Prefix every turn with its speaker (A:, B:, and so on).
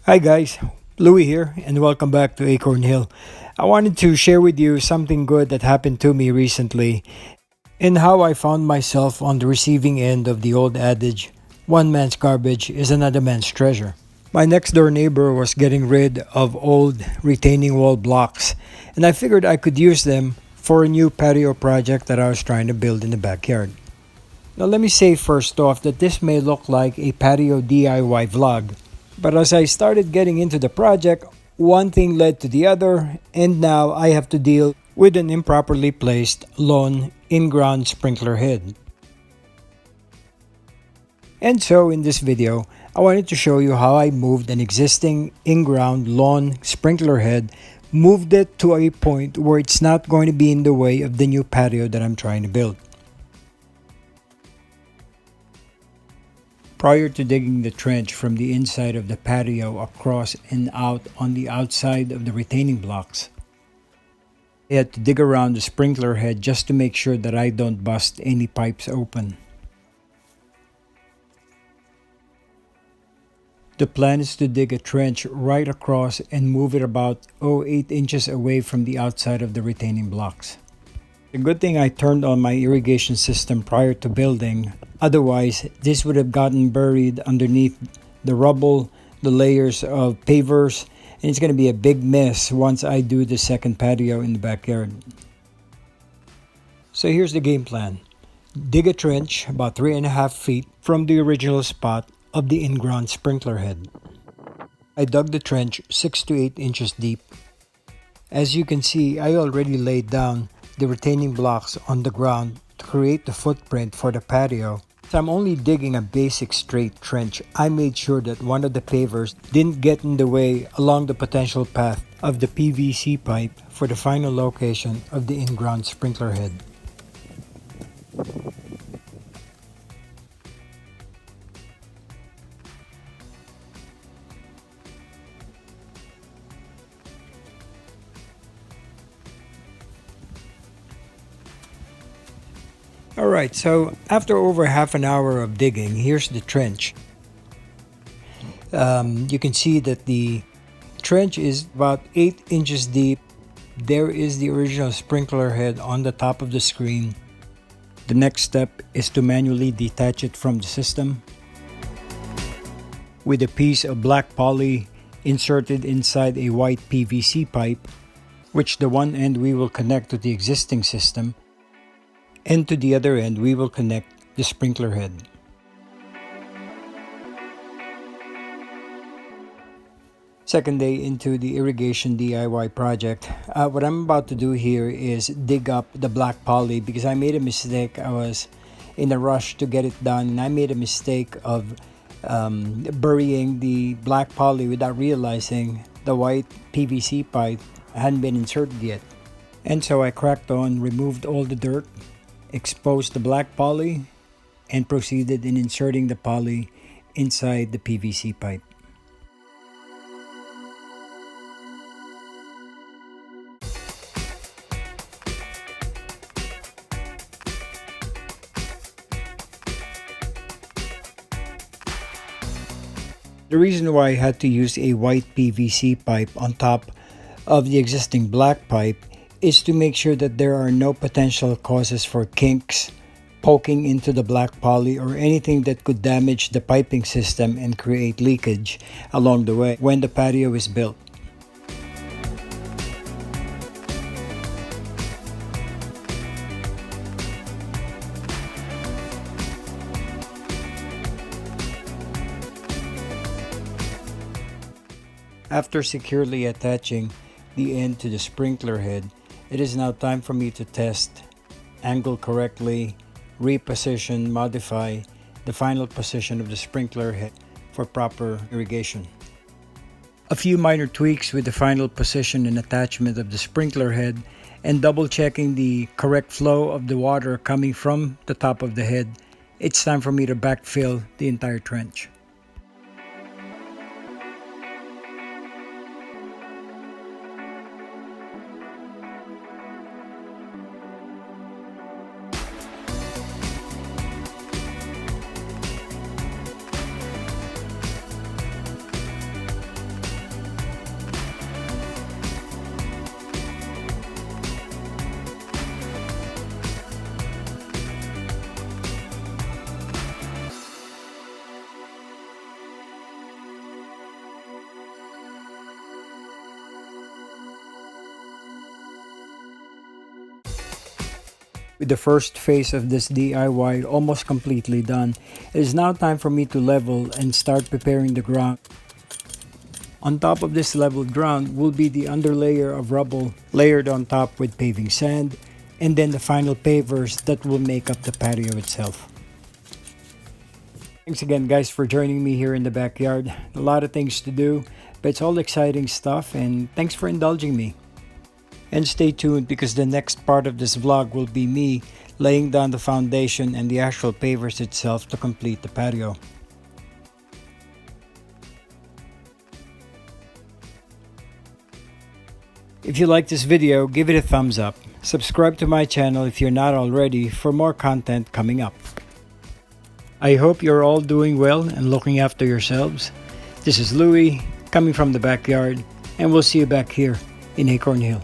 A: Hi guys, Louis here and welcome back to Acorn Hill. I wanted to share with you something good that happened to me recently and how I found myself on the receiving end of the old adage, one man's garbage is another man's treasure. My next door neighbor was getting rid of old retaining wall blocks and I figured I could use them for a new patio project that I was trying to build in the backyard. Now let me say first off that this may look like a patio DIY vlog, but as I started getting into the project, one thing led to the other, and now I have to deal with an improperly placed lawn in-ground sprinkler head. And so in this video, I wanted to show you how I moved an existing in-ground lawn sprinkler head, moved it to a point where it's not going to be in the way of the new patio that I'm trying to build. Prior to digging the trench from the inside of the patio across and out on the outside of the retaining blocks, I had to dig around the sprinkler head just to make sure that I don't bust any pipes open. The plan is to dig a trench right across and move it about 8 inches away from the outside of the retaining blocks. The good thing I turned on my irrigation system prior to building, otherwise this would have gotten buried underneath the rubble, the layers of pavers, and it's going to be a big mess once I do the second patio in the backyard. So here's the game plan. Dig a trench about 3.5 feet from the original spot of the in-ground sprinkler head. I dug the trench 6 to 8 inches deep. As you can see, I already laid down the retaining blocks on the ground to create the footprint for the patio. So I'm only digging a basic straight trench. I made sure that one of the pavers didn't get in the way along the potential path of the PVC pipe for the final location of the in-ground sprinkler head. Alright, so after over half an hour of digging, here's the trench. You can see that the trench is about 8 inches deep. There is the original sprinkler head on the top of the screen. The next step is to manually detach it from the system with a piece of black poly inserted inside a white PVC pipe, which the one end we will connect to the existing system, and to the other end we will connect the sprinkler head. Second day into the irrigation DIY project. What I'm about to do here is dig up the black poly because I made a mistake. I was in a rush to get it done and I made a mistake of burying the black poly without realizing the white PVC pipe hadn't been inserted yet. And so I cracked on, removed all the dirt, exposed the black poly, and proceeded in inserting the poly inside the PVC pipe. The reason why I had to use a white PVC pipe on top of the existing black pipe is to make sure that there are no potential causes for kinks, poking into the black poly, or anything that could damage the piping system and create leakage along the way when the patio is built. After securely attaching the end to the sprinkler head, it is now time for me to test, angle correctly, reposition, modify the final position of the sprinkler head for proper irrigation. A few minor tweaks with the final position and attachment of the sprinkler head, and double checking the correct flow of the water coming from the top of the head. It's time for me to backfill the entire trench. With the first phase of this DIY almost completely done, it is now time for me to level and start preparing the ground. On top of this leveled ground will be the underlayer of rubble layered on top with paving sand, and then the final pavers that will make up the patio itself. Thanks again guys for joining me here in the backyard. A lot of things to do, but it's all exciting stuff, and thanks for indulging me. And stay tuned because the next part of this vlog will be me laying down the foundation and the actual pavers itself to complete the patio. If you like this video, give it a thumbs up. Subscribe to my channel if you're not already for more content coming up. I hope you're all doing well and looking after yourselves. This is Louie coming from the backyard, and we'll see you back here in Acorn Hill.